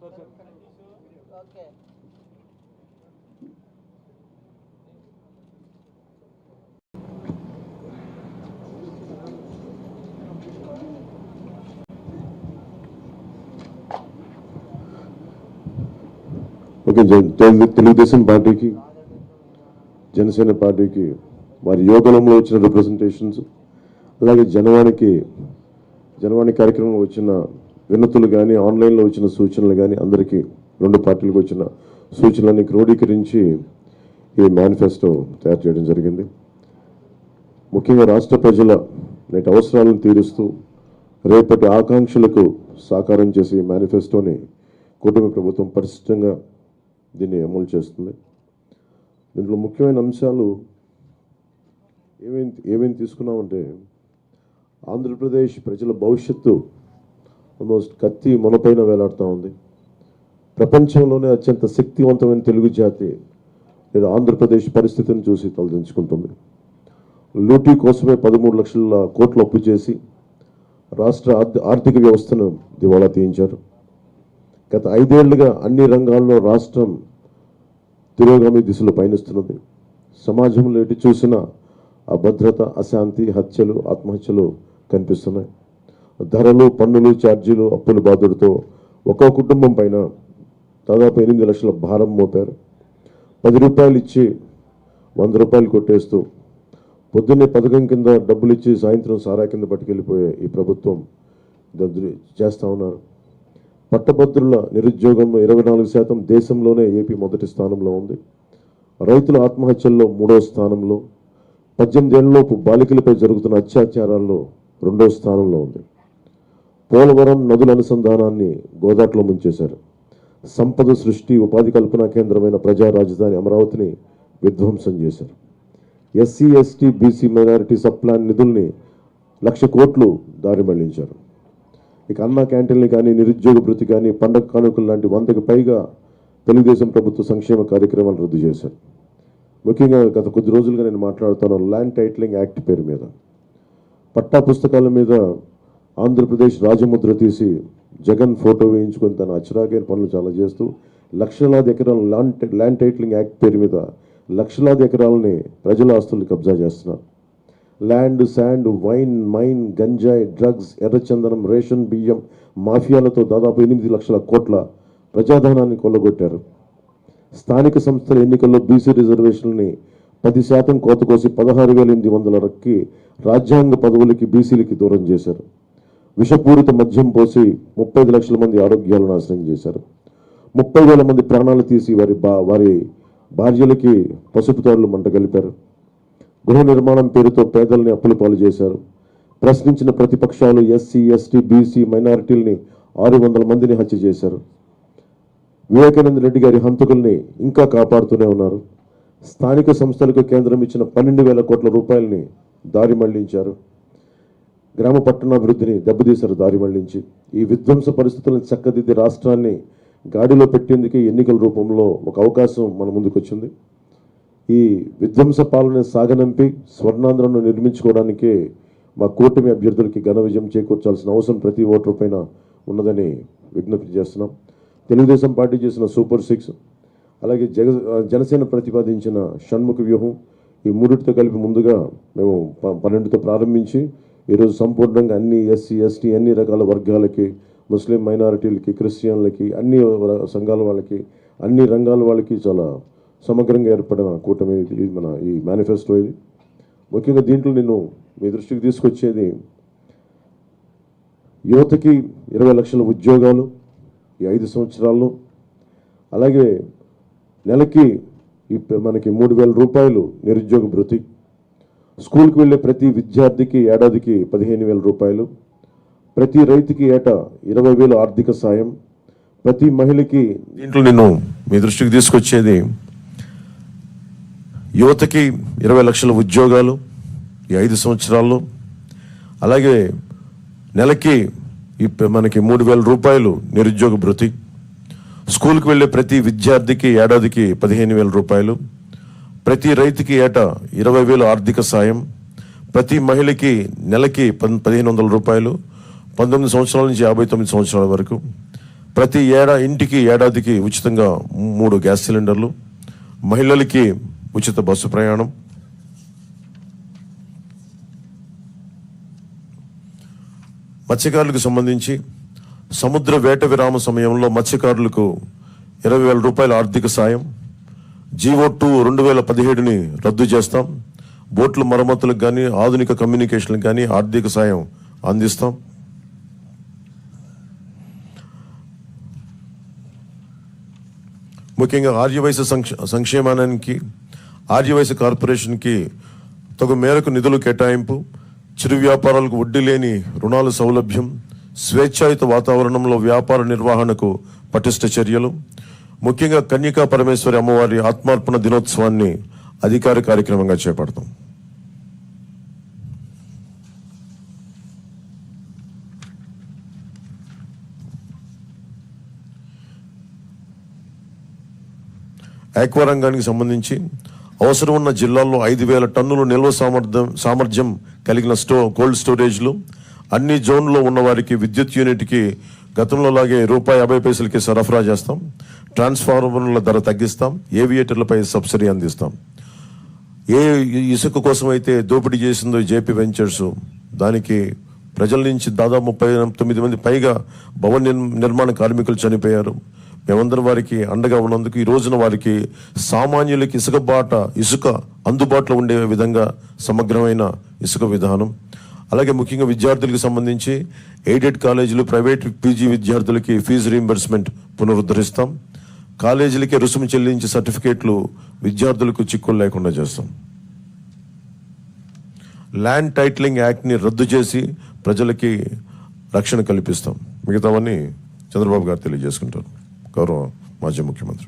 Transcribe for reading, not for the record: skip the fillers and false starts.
Okay, Telugu Desam పార్టీకి, జనసేన పార్టీకి వారి యోగంలో వచ్చిన రిప్రజెంటేషన్స్, అలాగే జనవాణి కార్యక్రమంలో వచ్చిన వినతులు కానీ, ఆన్లైన్లో వచ్చిన సూచనలు కానీ, అందరికీ రెండు పార్టీలకు వచ్చిన సూచనలన్నీ క్రోడీకరించి ఈ మేనిఫెస్టో తయారు చేయడం జరిగింది. ముఖ్యంగా రాష్ట్ర ప్రజల నేటి అవసరాలను తీరుస్తూ రేపటి ఆకాంక్షలకు సాకారం చేసే ఈ మేనిఫెస్టోని కూటమి ప్రభుత్వం పరిశుభ్రంగా దీన్ని అమలు చేస్తుంది. దీంట్లో ముఖ్యమైన అంశాలు ఏమేమి తీసుకున్నామంటే, ఆంధ్రప్రదేశ్ ప్రజల భవిష్యత్తు ఆల్మోస్ట్ కత్తి మొనపైన వేలాడుతూ ఉంది. ప్రపంచంలోనే అత్యంత శక్తివంతమైన తెలుగు జాతి నేను ఆంధ్రప్రదేశ్ పరిస్థితిని చూసి తలదించుకుంటుంది. లూటీ కోసమే 13 లక్షల కోట్లు అప్పు చేసి రాష్ట్ర ఆర్థిక వ్యవస్థను దివాళా తీయించారు. గత 5 ఏళ్లుగా అన్ని రంగాల్లో రాష్ట్రం తిరోగామి దిశలో పయనిస్తున్నది. సమాజంలో ఎటు చూసినా అభద్రత, అశాంతి, హత్యలు, ఆత్మహత్యలు కనిపిస్తున్నాయి. ధరలు, పన్నులు, ఛార్జీలు, అప్పుల బాధుడితో ఒక్కో కుటుంబం పైన దాదాపు 8 లక్షల భారం మోపారు. 10 రూపాయలు ఇచ్చి 100 రూపాయలు కొట్టేస్తూ పొద్దున్నే పథకం కింద డబ్బులు ఇచ్చి సాయంత్రం సారా కింద పట్టుకెళ్ళిపోయే ఈ ప్రభుత్వం చేస్తూ ఉన్నారు. పట్టభద్రుల నిరుద్యోగం 24%, దేశంలోనే ఏపీ మొదటి స్థానంలో ఉంది. రైతుల ఆత్మహత్యల్లో 3వ స్థానంలో, 18 ఏళ్లలోపు బాలికలపై జరుగుతున్న అత్యాచారాల్లో 2వ స్థానంలో ఉంది. పోలవరం నదుల అనుసంధానాన్ని గోదాట్లో ముంచేశారు. సంపద సృష్టి, ఉపాధి కల్పనా కేంద్రమైన ప్రజా రాజధాని అమరావతిని విధ్వంసం చేశారు. SC, ST, BC, minority sub plan నిధుల్ని 1,00,000 కోట్లు దారి మళ్లించారు. ఇక అన్న క్యాంటీన్లు కానీ, నిరుద్యోగ భృతి కానీ, పండగ కానుకలు లాంటి 100కి పైగా తెలుగుదేశం ప్రభుత్వ సంక్షేమ కార్యక్రమాలు రద్దు చేశారు. ముఖ్యంగా గత కొద్ది రోజులుగా నేను మాట్లాడుతాను ల్యాండ్ టైటిలింగ్ యాక్ట్ పేరు మీద. పట్టా పుస్తకాల మీద ఆంధ్రప్రదేశ్ రాజముద్ర తీసి జగన్ ఫోటో వేయించుకొని తన అచ్చరాగైన పనులు చాలా చేస్తూ లక్షలాది ఎకరాలు ల్యాండ్ టైటిలింగ్ యాక్ట్ పేరు మీద లక్షలాది ఎకరాలని ప్రజల ఆస్తులు కబ్జా చేస్తున్నారు. ల్యాండ్, శాండ్, వైన్, మైన్, గంజాయి, డ్రగ్స్, ఎర్రచందనం, రేషన్ బియ్యం మాఫియాలతో దాదాపు 8 లక్షల కోట్ల ప్రజాధనాన్ని కొల్లగొట్టారు. స్థానిక సంస్థల ఎన్నికల్లో బీసీ రిజర్వేషన్ని 10% కోత కోసి 16,800 రాజ్యాంగ పదవులకి బీసీలకి దూరం చేశారు. విషపూరిత మద్యం పోసి 35 లక్షల మంది ఆరోగ్యాలు నాశనం చేశారు. 30,000 మంది ప్రాణాలు తీసి వారి భార్యలకి పసుపుతాడులు మంట కలిపారు. గృహ నిర్మాణం పేరుతో పేదల్ని అప్పుల పాలు చేశారు. ప్రశ్నించిన ప్రతిపక్షాలు ఎస్సీ, ఎస్టీ, బీసీ, మైనారిటీలని 600 మందిని హత్య చేశారు. వివేకానంద రెడ్డి గారి హంతకుల్ని ఇంకా కాపాడుతూనే ఉన్నారు. స్థానిక సంస్థలకు కేంద్రం ఇచ్చిన 12,000 కోట్ల రూపాయలని దారి మళ్లించారు. గ్రామ పట్టణాభివృద్ధిని దెబ్బతీశారు దారి మళ్లించి. ఈ విధ్వంస పరిస్థితులను చక్కదిద్ది రాష్ట్రాన్ని గాడిలో పెట్టేందుకే ఎన్నికల రూపంలో ఒక అవకాశం మన ముందుకు వచ్చింది. ఈ విధ్వంస పాలన సాగనంపి స్వర్ణాంధ్రను నిర్మించుకోవడానికే మా కూటమి అభ్యర్థులకి ఘన విజయం చేకూర్చాల్సిన అవసరం ప్రతి ఓటరు పైన ఉన్నదని విజ్ఞప్తి చేస్తున్నాం. తెలుగుదేశం పార్టీ చేసిన సూపర్ 6, అలాగే జనసేన ప్రతిపాదించిన షణ్ముఖ వ్యూహం, ఈ మూడిటితో కలిపి ముందుగా మేము 12తో ప్రారంభించి ఈరోజు సంపూర్ణంగా అన్ని ఎస్సీ, ఎస్టీ, అన్ని రకాల వర్గాలకి, ముస్లిం మైనారిటీలకి, క్రిస్టియన్లకి, అన్ని సంఘాల వాళ్ళకి, అన్ని రంగాల వాళ్ళకి చాలా సమగ్రంగా ఏర్పడిన కూటమి మన ఈ మేనిఫెస్టో ఇది. ముఖ్యంగా దీంట్లో నేను మీ దృష్టికి తీసుకొచ్చేది యువతకి 20 లక్షల ఉద్యోగాలు ఈ 5 సంవత్సరాల్లో, అలాగే నెలకి మనకి 3,000 రూపాయలు నిరుద్యోగ భృతి, స్కూల్కి వెళ్ళే ప్రతి విద్యార్థికి ఏడాదికి 15,000 రూపాయలు, ప్రతి రైతుకి ఏటా 20,000 ఆర్థిక సాయం, ప్రతి మహిళకి. దీంట్లో నేను మీ దృష్టికి తీసుకొచ్చేది యువతకి 20 లక్షల ఉద్యోగాలు ఈ 5 సంవత్సరాల్లో, అలాగే నెలకి మనకి 3,000 రూపాయలు నిరుద్యోగ భృతి, స్కూల్కి వెళ్ళే ప్రతి విద్యార్థికి ఏడాదికి 15,000 రూపాయలు, ప్రతి రైతుకి ఏటా 20,000 ఆర్థిక సాయం, ప్రతి మహిళకి నెలకి 1,500 రూపాయలు, 19 సంవత్సరాల నుంచి 59 సంవత్సరాల వరకు, ప్రతి ఇంటికి ఏడాదికి ఉచితంగా 3 గ్యాస్ సిలిండర్లు, మహిళలకి ఉచిత బస్సు ప్రయాణం, మత్స్యకారులకు సంబంధించి సముద్ర వేట విరామ సమయంలో మత్స్యకారులకు 20,000 రూపాయల ఆర్థిక సాయం, జీవో2 2017ని రద్దు చేస్తాం, బోట్ల మరమ్మతులకు కానీ ఆధునిక కమ్యూనికేషన్లకు కానీ ఆర్థిక సాయం అందిస్తాం. ముఖ్యంగా ఆర్యవైశ్య సంక్షేమానికి ఆర్యవైశ్య కార్పొరేషన్కి తగు మేరకు నిధులు కేటాయింపు, చిరు వ్యాపారాలకు వడ్డీ లేని రుణాల సౌలభ్యం, స్వేచ్ఛాయుత వాతావరణంలో వ్యాపార నిర్వహణకు పటిష్ట చర్యలు, ముఖ్యంగా కన్యకా పరమేశ్వరి అమ్మవారి ఆత్మార్పణ దినోత్సవాన్ని అధికార కార్యక్రమంగా చేపడతాం. ఆక్వా రంగానికి సంబంధించి అవసరం ఉన్న జిల్లాల్లో 5,000 టన్నులు నిల్వ సామర్థ్యం కలిగిన కోల్డ్ స్టోరేజ్లు, అన్ని జోన్లో ఉన్న వారికి విద్యుత్ యూనిట్కి గతంలో లాగే ₹50 సరఫరా చేస్తాం. ట్రాన్స్ఫార్మర్ల ధర తగ్గిస్తాం. ఏవియేటర్లపై సబ్సిడీ అందిస్తాం. ఏ ఇసుక కోసం అయితే దోపిడీ చేసిందో జేపీ వెంచర్స్, దానికి ప్రజల నుంచి దాదాపు 39 మంది పైగా భవన నిర్మాణ కార్మికులు చనిపోయారు. మేమందరం వారికి అండగా ఉన్నందుకు ఈ రోజున వారికి సామాన్యులకి ఇసుక అందుబాటులో ఉండే విధంగా సమగ్రమైన ఇసుక విధానం, అలాగే ముఖ్యంగా విద్యార్థులకు సంబంధించి ఎయిడెడ్ కాలేజీలు, ప్రైవేట్ పీజీ విద్యార్థులకి ఫీజు రీయింబర్స్మెంట్ పునరుద్ధరిస్తాం. కాలేజీలకి రుసుము చెల్లించి సర్టిఫికేట్లు విద్యార్థులకు చిక్కులు లేకుండా చేస్తాం. ల్యాండ్ టైటిలింగ్ యాక్ట్ని రద్దు చేసి ప్రజలకి రక్షణ కల్పిస్తాం. మిగతావన్నీ చంద్రబాబు గారు తెలియజేసుకుంటారు, గౌరవ మాజీ ముఖ్యమంత్రి.